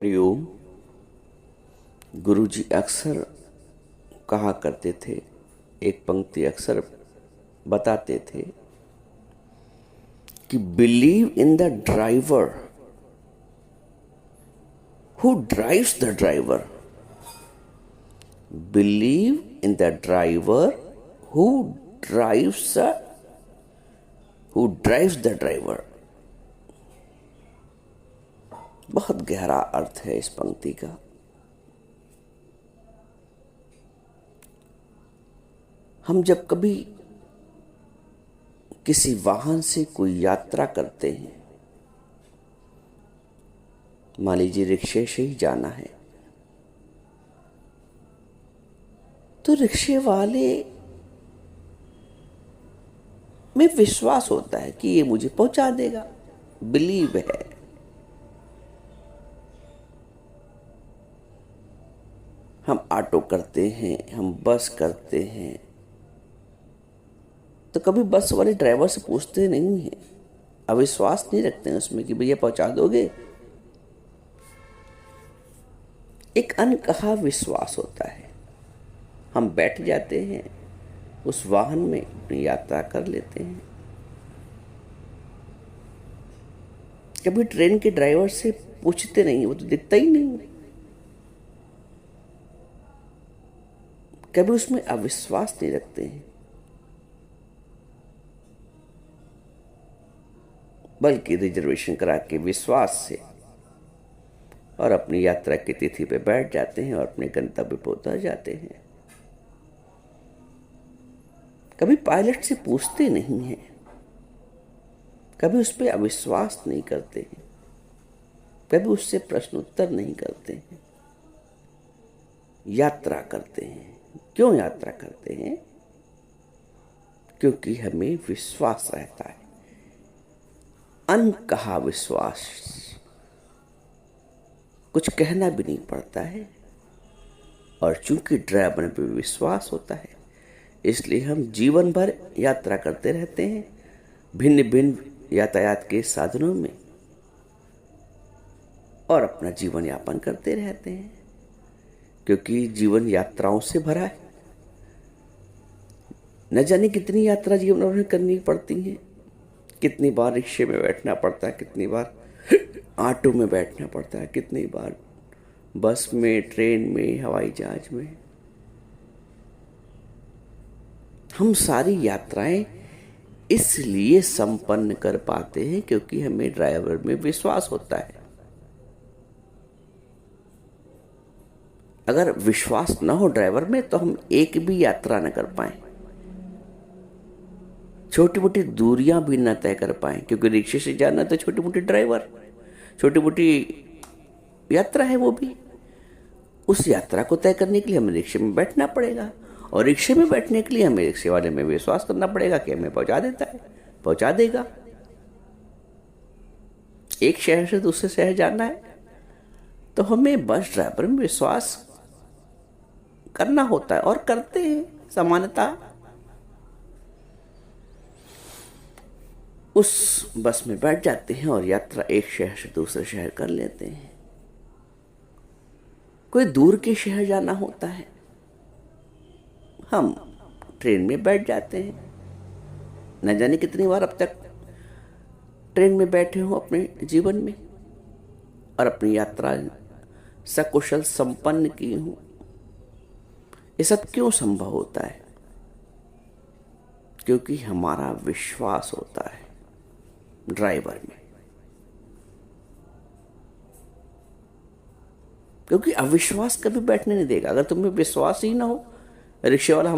हरिओम। गुरुजी अक्सर कहा करते थे, एक पंक्ति अक्सर बताते थे कि believe in the driver who drives the driver. Believe in the driver who drives the driver. बहुत गहरा अर्थ है इस पंक्ति का। हम जब कभी किसी वाहन से कोई यात्रा करते हैं, मान लीजिए रिक्शे से ही जाना है, तो रिक्शे वाले में विश्वास होता है कि ये मुझे पहुंचा देगा, बिलीव है। हम ऑटो करते हैं, हम बस करते हैं, तो कभी बस वाले ड्राइवर से पूछते नहीं हैं, अविश्वास नहीं रखते हैं उसमें कि भैया पहुंचा दोगे। एक अनकहा विश्वास होता है। हम बैठ जाते हैं, उस वाहन में अपनी यात्रा कर लेते हैं। कभी ट्रेन के ड्राइवर से पूछते नहीं, वो तो दिखता ही नहीं। कभी उसमें अविश्वास नहीं रखते हैं, बल्कि रिजर्वेशन करा के विश्वास से और अपनी यात्रा की तिथि पे बैठ जाते हैं और अपने गंतव्य पर उतर जाते हैं। कभी पायलट से पूछते नहीं हैं, कभी उस पर अविश्वास नहीं करते हैं, कभी उससे प्रश्नोत्तर नहीं करते हैं। यात्रा करते हैं। क्यों यात्रा करते हैं? क्योंकि हमें विश्वास रहता है, अनकहा विश्वास। कुछ कहना भी नहीं पड़ता है, और चूंकि ड्राइवर पे विश्वास होता है, इसलिए हम जीवन भर यात्रा करते रहते हैं भिन्न भिन्न यातायात के साधनों में, और अपना जीवन यापन करते रहते हैं। क्योंकि जीवन यात्राओं से भरा है। न जाने कितनी यात्रा जीवन में करनी पड़ती है। कितनी बार रिक्शे में बैठना पड़ता है, कितनी बार ऑटो में बैठना पड़ता है, कितनी बार बस में, ट्रेन में, हवाई जहाज में। हम सारी यात्राएं इसलिए संपन्न कर पाते हैं क्योंकि हमें ड्राइवर में विश्वास होता है। अगर विश्वास न हो ड्राइवर में, तो हम एक भी यात्रा न कर पाए, छोटी मोटी दूरियां भी न तय कर पाए। क्योंकि रिक्शे से जाना तो छोटी मोटी ड्राइवर, छोटी मोटी यात्रा है वो भी। उस यात्रा को तय करने के लिए हमें रिक्शे में बैठना पड़ेगा, और रिक्शे में बैठने के लिए हमें रिक्शे वाले में विश्वास करना पड़ेगा कि हमें पहुंचा देता है, पहुंचा देगा। एक शहर से दूसरे शहर जाना है तो हमें बस ड्राइवर में विश्वास करना होता है, और करते हैं सामान्यतः। उस बस में बैठ जाते हैं और यात्रा एक शहर से दूसरे शहर कर लेते हैं। कोई दूर के शहर जाना होता है, हम ट्रेन में बैठ जाते हैं। न जाने कितनी बार अब तक ट्रेन में बैठे हो अपने जीवन में, और अपनी यात्रा सकुशल संपन्न की हूं। ये सब क्यों संभव होता है? क्योंकि हमारा विश्वास होता है ड्राइवर में। क्योंकि अविश्वास कभी बैठने नहीं देगा। अगर तुम्हें विश्वास ही ना हो, रिक्शे वाला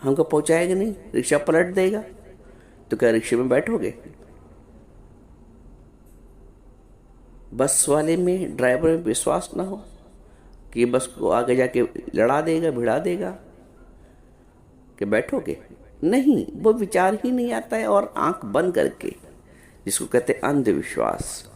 हमको पहुंचाएगा नहीं, रिक्शा पलट देगा, तो क्या रिक्शे में बैठोगे? बस वाले में, ड्राइवर में विश्वास ना हो कि बस को आगे जाके लड़ा देगा, भिड़ा देगा, कि बैठोगे? नहीं, वो विचार ही नहीं आता है। और आंख बंद करके, जिसको कहते हैं अंधविश्वास,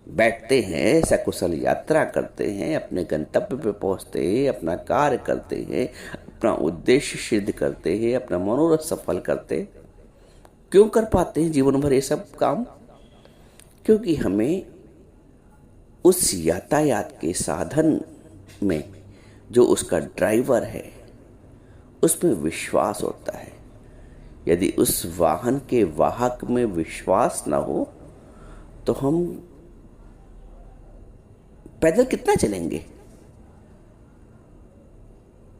बैठते हैं, सकुशल यात्रा करते हैं, अपने गंतव्य पे पहुंचते हैं, अपना कार्य करते हैं, अपना उद्देश्य सिद्ध करते हैं, अपना मनोरथ सफल करते हैं। क्यों कर पाते हैं जीवन भर ये सब काम? क्योंकि हमें उस यातायात के साधन में जो उसका ड्राइवर है उसमें विश्वास होता है। यदि उस वाहन के वाहक में विश्वास ना हो तो हम पैदल कितना चलेंगे।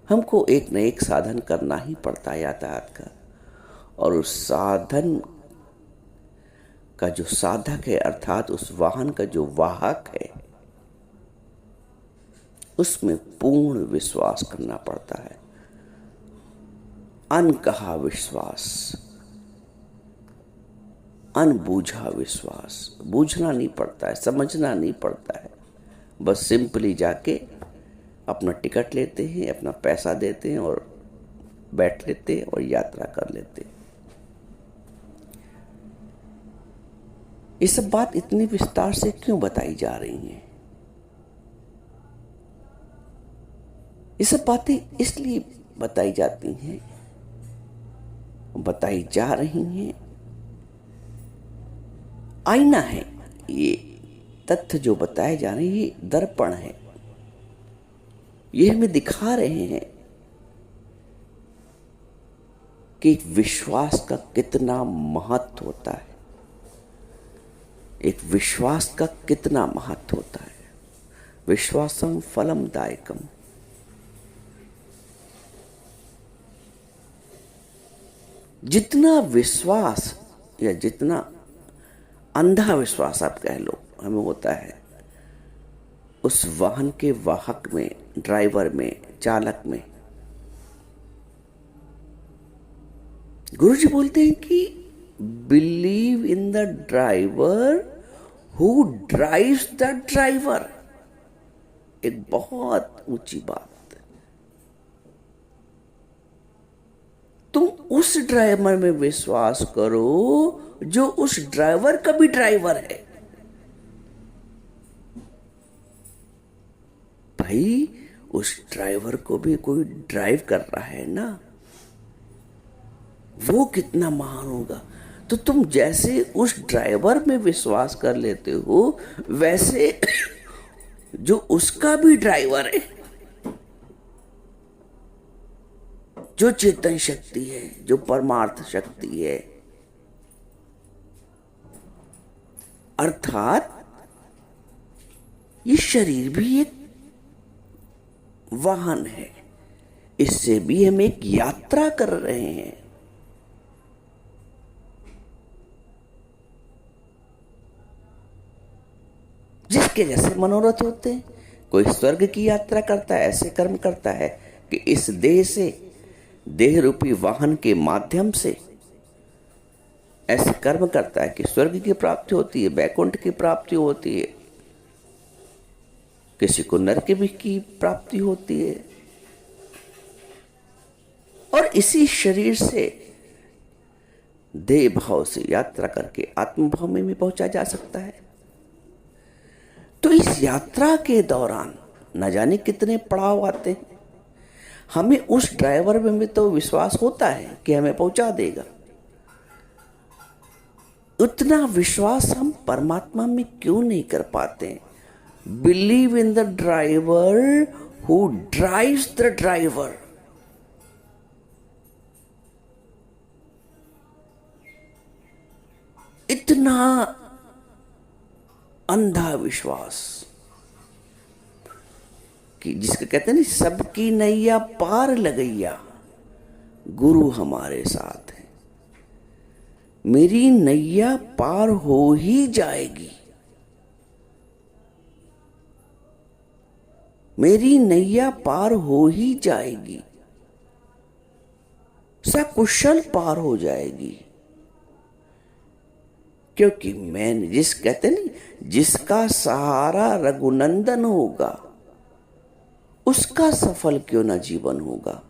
हमको एक न एक साधन करना ही पड़ता है यातायात का, और उस साधन का जो साधक है अर्थात उस वाहन का जो वाहक है उसमें पूर्ण विश्वास करना पड़ता है। अनकहा विश्वास, अनबूझा विश्वास। बूझना नहीं पड़ता है, समझना नहीं पड़ता है, बस सिंपली जाके अपना टिकट लेते हैं, अपना पैसा देते हैं और बैठ लेते हैं और यात्रा कर लेते हैं। ये सब बात इतनी विस्तार से क्यों बताई जा रही हैं? ये सब बातें इसलिए बताई जाती हैं, बताई जा रही हैं। आईना है ये तथ्य जो बताए जा रहे हैं, ये दर्पण है। ये हमें दिखा रहे हैं कि विश्वास का कितना महत्व होता है, एक विश्वास का कितना महत्व होता है। विश्वासम फलम दायकम। जितना विश्वास या जितना अंधा विश्वास आप कह लो हमें होता है उस वाहन के वाहक में, ड्राइवर में, चालक में। गुरुजी बोलते हैं कि believe in the driver who drives the driver. एक बहुत ऊंची बात। तुम उस ड्राइवर में विश्वास करो जो उस ड्राइवर का भी ड्राइवर है। भाई उस ड्राइवर को भी कोई ड्राइव कर रहा है ना, वो कितना महान होगा। तो तुम जैसे उस ड्राइवर में विश्वास कर लेते हो वैसे जो उसका भी ड्राइवर है, जो चेतन शक्ति है, जो परमार्थ शक्ति है, अर्थात ये शरीर भी एक वाहन है, इससे भी हम एक यात्रा कर रहे हैं। जिसके जैसे मनोरथ होते हैं, कोई स्वर्ग की यात्रा करता है, ऐसे कर्म करता है कि इस देह से, देह रूपी वाहन के माध्यम से ऐसे कर्म करता है कि स्वर्ग की प्राप्ति होती है, वैकुंठ की प्राप्ति होती है, किसी को नरक भी की प्राप्ति होती है। और इसी शरीर से देह भाव से यात्रा करके आत्मभाव में भी पहुंचा जा सकता है। तो इस यात्रा के दौरान न जाने कितने पड़ाव आते हैं। हमें उस ड्राइवर में भी तो विश्वास होता है कि हमें पहुंचा देगा। उतना विश्वास हम परमात्मा में क्यों नहीं कर पाते? Believe in the driver who drives the driver. इतना अंधा विश्वास कि जिसके कहते हैं ना, सबकी नैया पार लगैया गुरु हमारे साथ है। मेरी नैया पार हो ही जाएगी, मेरी नैया पार हो ही जाएगी, सकुशल पार हो जाएगी। क्योंकि मैंने कहते नहीं, जिसका सहारा रघुनंदन होगा उसका सफल क्यों ना जीवन होगा।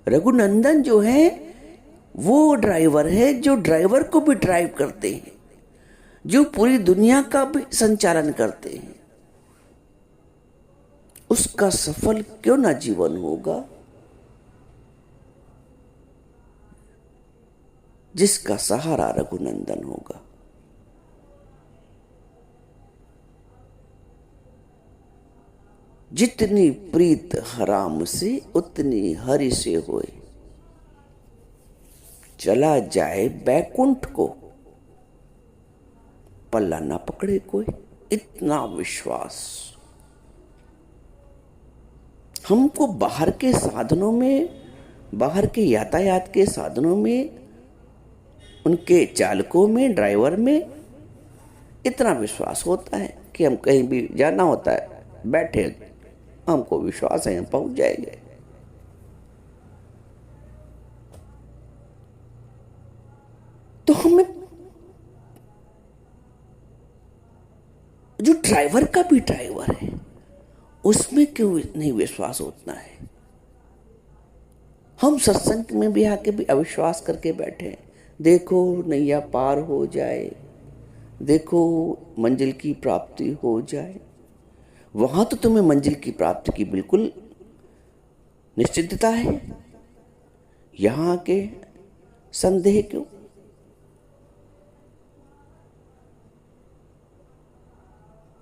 रघुनंदन जो है वो ड्राइवर है जो ड्राइवर को भी ड्राइव करते हैं, जो पूरी दुनिया का भी संचालन करते हैं, उसका सफल क्यों ना जीवन होगा। जिसका सहारा रघुनंदन होगा। जितनी प्रीत हराम से उतनी हरि से होए, चला जाए बैकुंठ को पल्ला ना पकड़े कोई। इतना विश्वास। हमको बाहर के साधनों में, बाहर के यातायात के साधनों में, उनके चालकों में, ड्राइवर में इतना विश्वास होता है कि हम कहीं भी जाना होता है, बैठे हमको विश्वास है हम पहुंच जाएंगे। तो हमें जो ड्राइवर का भी ड्राइवर है उसमें क्यों नहीं विश्वास उतना है? हम सत्संग में भी आके भी अविश्वास करके बैठे, देखो नैया पार हो जाए, देखो मंजिल की प्राप्ति हो जाए। वहां तो तुम्हें मंजिल की प्राप्ति की बिल्कुल निश्चितता है, यहां के संदेह क्यों?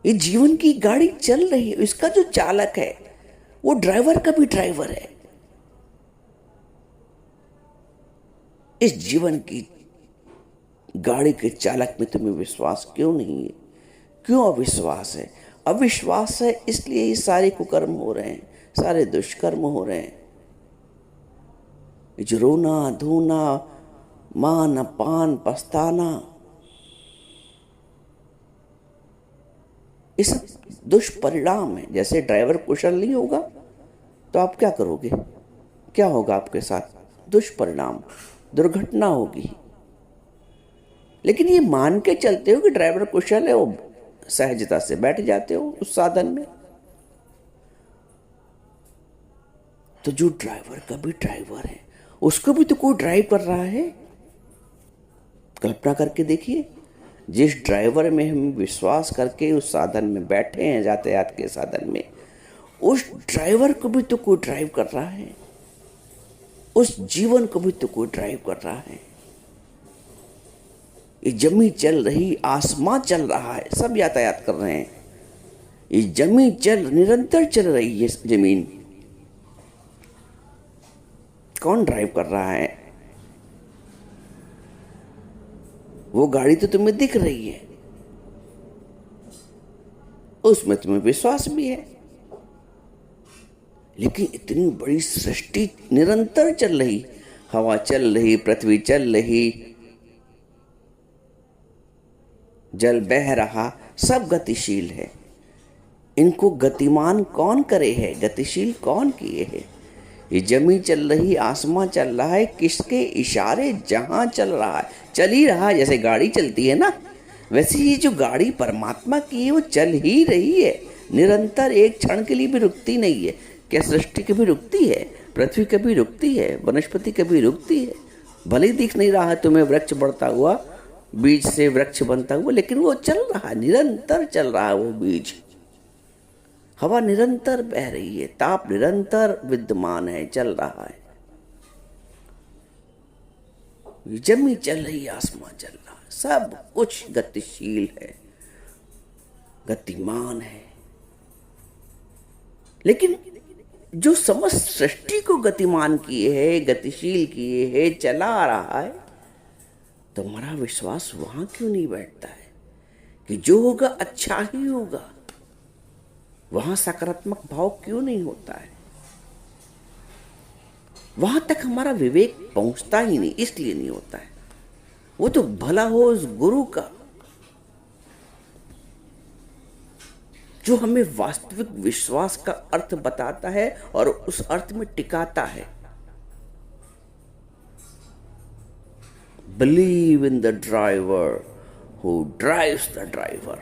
ये जीवन की गाड़ी चल रही है, इसका जो चालक है वो ड्राइवर का भी ड्राइवर है। इस जीवन की गाड़ी के चालक में तुम्हें विश्वास क्यों नहीं है? क्यों अविश्वास है? अविश्वास है इसलिए ये सारे कुकर्म हो रहे हैं, सारे दुष्कर्म हो रहे हैं। जो रोना धोना, मान पान पछताना, इस दुष्परिणाम है। जैसे ड्राइवर कुशल नहीं होगा तो आप क्या करोगे? क्या होगा आपके साथ? दुष्परिणाम, दुर्घटना होगी। लेकिन ये मान के चलते हो कि ड्राइवर कुशल है, वो सहजता से बैठ जाते हो उस साधन में। तो जो ड्राइवर का भी ड्राइवर है उसको भी तो कोई ड्राइव कर रहा है। कल्पना करके देखिए, जिस ड्राइवर में हम विश्वास करके उस साधन में बैठे हैं, यातायात के साधन में, उस ड्राइवर को भी तो कोई ड्राइव कर रहा है, उस जीवन को भी तो कोई ड्राइव कर रहा है। ये जमीन चल रही, आसमां चल रहा है, सब यातायात कर रहे हैं। ये जमीन निरंतर चल रही है। जमीन कौन ड्राइव कर रहा है? वो गाड़ी तो तुम्हें दिख रही है, उसमें तुम्हें विश्वास भी है। लेकिन इतनी बड़ी सृष्टि निरंतर चल रही, हवा चल रही, पृथ्वी चल रही, जल बह रहा, सब गतिशील है। इनको गतिमान कौन करे है? गतिशील कौन किए है? ये जमीन चल रही, आसमां चल रहा है, किसके इशारे? जहां चल रहा है, चल ही रहा है। जैसे गाड़ी चलती है ना, वैसे ये जो गाड़ी परमात्मा की है वो चल ही रही है निरंतर, एक क्षण के लिए भी रुकती नहीं है। क्या सृष्टि कभी रुकती है? पृथ्वी कभी रुकती है? वनस्पति कभी रुकती है? भले ही दिख नहीं रहा है तुम्हें वृक्ष बढ़ता हुआ, बीज से वृक्ष बनता हुआ, लेकिन वो चल रहा है, निरंतर चल रहा है वो बीज। हवा निरंतर बह रही है, ताप निरंतर विद्यमान है, चल रहा है। जमीन चल रही, आसमान चल रहा है, सब कुछ गतिशील है, गतिमान है। लेकिन जो समस्त सृष्टि को गतिमान किए है, गतिशील किए है, चला रहा है, तो हमारा विश्वास वहां क्यों नहीं बैठता है कि जो होगा अच्छा ही होगा? वहां सकारात्मक भाव क्यों नहीं होता है? वहां तक हमारा विवेक पहुंचता ही नहीं, इसलिए नहीं होता है। वो तो भला हो उस गुरु का जो हमें वास्तविक विश्वास का अर्थ बताता है और उस अर्थ में टिकाता है। Believe in the driver who drives the driver।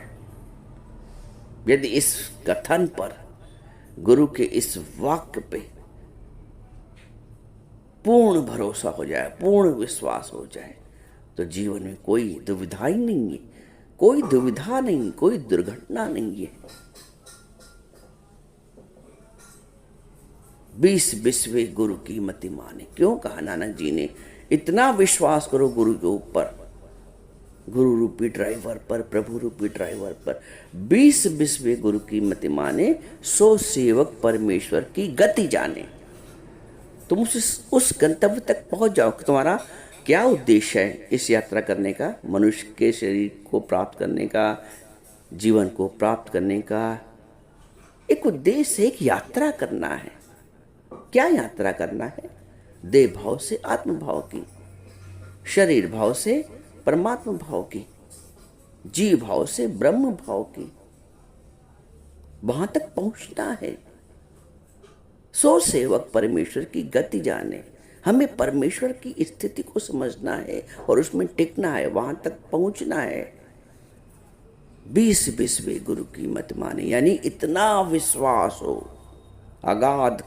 यदि इस कथन पर, गुरु के इस वाक्य पे पूर्ण भरोसा हो जाए, पूर्ण विश्वास हो जाए, तो जीवन में कोई दुविधा ही नहीं है, कोई दुविधा नहीं, कोई दुर्घटना नहीं है। 20 गुरु की मति माने। क्यों कहा नानक जी ने? इतना विश्वास करो गुरु के ऊपर गुरु रूपी ड्राइवर पर, प्रभु रूपी ड्राइवर पर 20 गुरु की मति माने, 100 सेवक परमेश्वर की गति जाने। तुम उस गंतव्य तक पहुंच जाओ। तुम्हारा क्या उद्देश्य है इस यात्रा करने का? मनुष्य के शरीर को प्राप्त करने का, जीवन को प्राप्त करने का एक उद्देश्य है, एक यात्रा करना है। क्या यात्रा करना है? देह भाव से आत्म भाव की, शरीर भाव से परमात्मा भाव की, जीव भाव से ब्रह्म भाव की, वहां तक पहुंचना है। 100 सेवक परमेश्वर की गति जाने। हमें परमेश्वर की स्थिति को समझना है और उसमें टिकना है, वहां तक पहुंचना है। 20 गुरु की मत माने, यानी इतना विश्वास हो अगाध,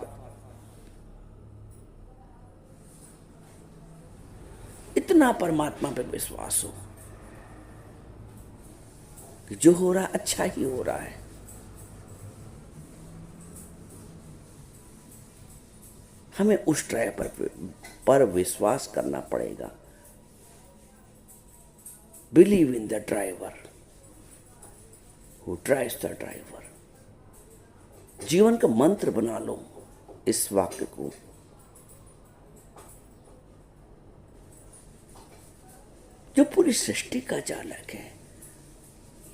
इतना परमात्मा पे विश्वास हो कि जो हो रहा अच्छा ही हो रहा है। हमें उस ड्राइवर पर विश्वास करना पड़ेगा। Believe in the driver who drives the driver. जीवन का मंत्र बना लो इस वाक्य को। जो पूरी सृष्टि का चालक है,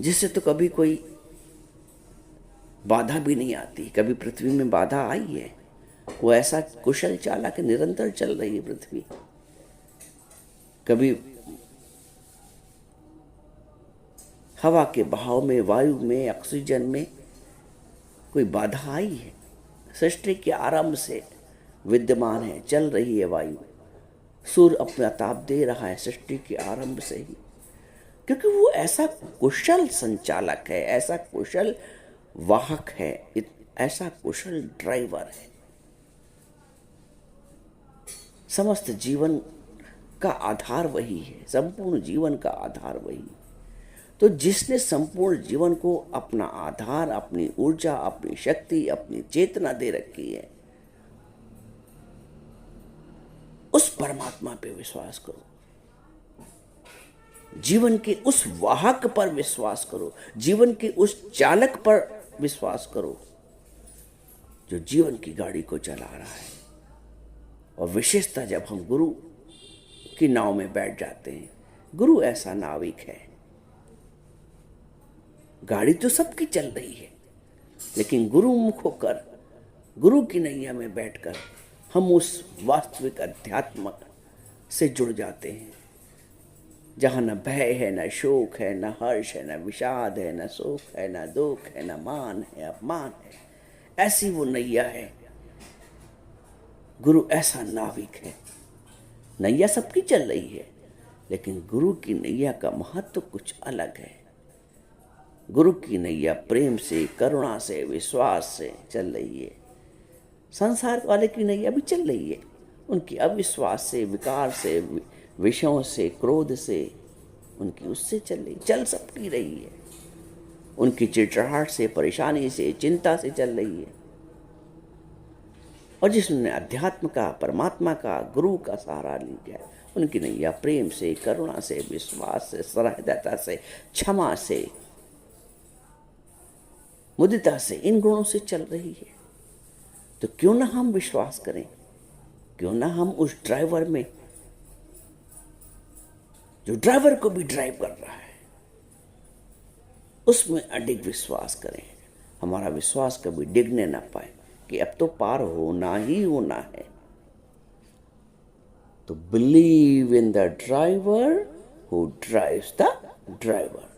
जिससे तो कभी कोई बाधा भी नहीं आती। कभी पृथ्वी में बाधा आई है? वो ऐसा कुशल चालक है, निरंतर चल रही है पृथ्वी। कभी हवा के बहाव में, वायु में, ऑक्सीजन में कोई बाधा आई है? सृष्टि के आरंभ से विद्यमान है, चल रही है वायु। सूर्य अपना ताप दे रहा है सृष्टि के आरंभ से ही, क्योंकि वो ऐसा कुशल संचालक है, ऐसा कुशल वाहक है, ऐसा कुशल ड्राइवर है। समस्त जीवन का आधार वही है, संपूर्ण जीवन का आधार वही। तो जिसने संपूर्ण जीवन को अपना आधार, अपनी ऊर्जा, अपनी शक्ति, अपनी चेतना दे रखी है, उस परमात्मा पे विश्वास करो। जीवन के उस वाहक पर विश्वास करो, जीवन के उस चालक पर विश्वास करो जो जीवन की गाड़ी को चला रहा है। और विशेषता जब हम गुरु की नाव में बैठ जाते हैं, गुरु ऐसा नाविक है। गाड़ी तो सबकी चल रही है, लेकिन गुरु मुख होकर, गुरु की नैया में बैठकर हम उस वास्तविक अध्यात्म से जुड़ जाते हैं, जहाँ न भय है, न शोक है, न हर्ष है, न विषाद है, न शोक है, न दुख है, न मान है, अपमान है। ऐसी वो नैया है। गुरु ऐसा नाविक है। नैया सबकी चल रही है, लेकिन गुरु की नैया का महत्व कुछ अलग है। गुरु की नैया प्रेम से, करुणा से, विश्वास से चल रही है। संसार वाले की नैया भी चल रही है, उनकी अविश्वास से, विकार से, विषयों से, क्रोध से, उनकी उससे चल रही, चल सबकी रही है। उनकी चिड़चिड़ाहट से, परेशानी से, चिंता से चल रही है। और जिसने अध्यात्म का, परमात्मा का, गुरु का सहारा लिया, उनकी नैया प्रेम से, करुणा से, विश्वास से, सहृदयता से, क्षमा से, मुदिता से, इन गुणों से चल रही है। तो क्यों ना हम विश्वास करें, क्यों ना हम उस ड्राइवर में, जो ड्राइवर को भी ड्राइव कर रहा है, उसमें अडिग विश्वास करें। हमारा विश्वास कभी डिगने ना पाए कि अब तो पार होना ही होना है। तो believe in the driver who drives the driver.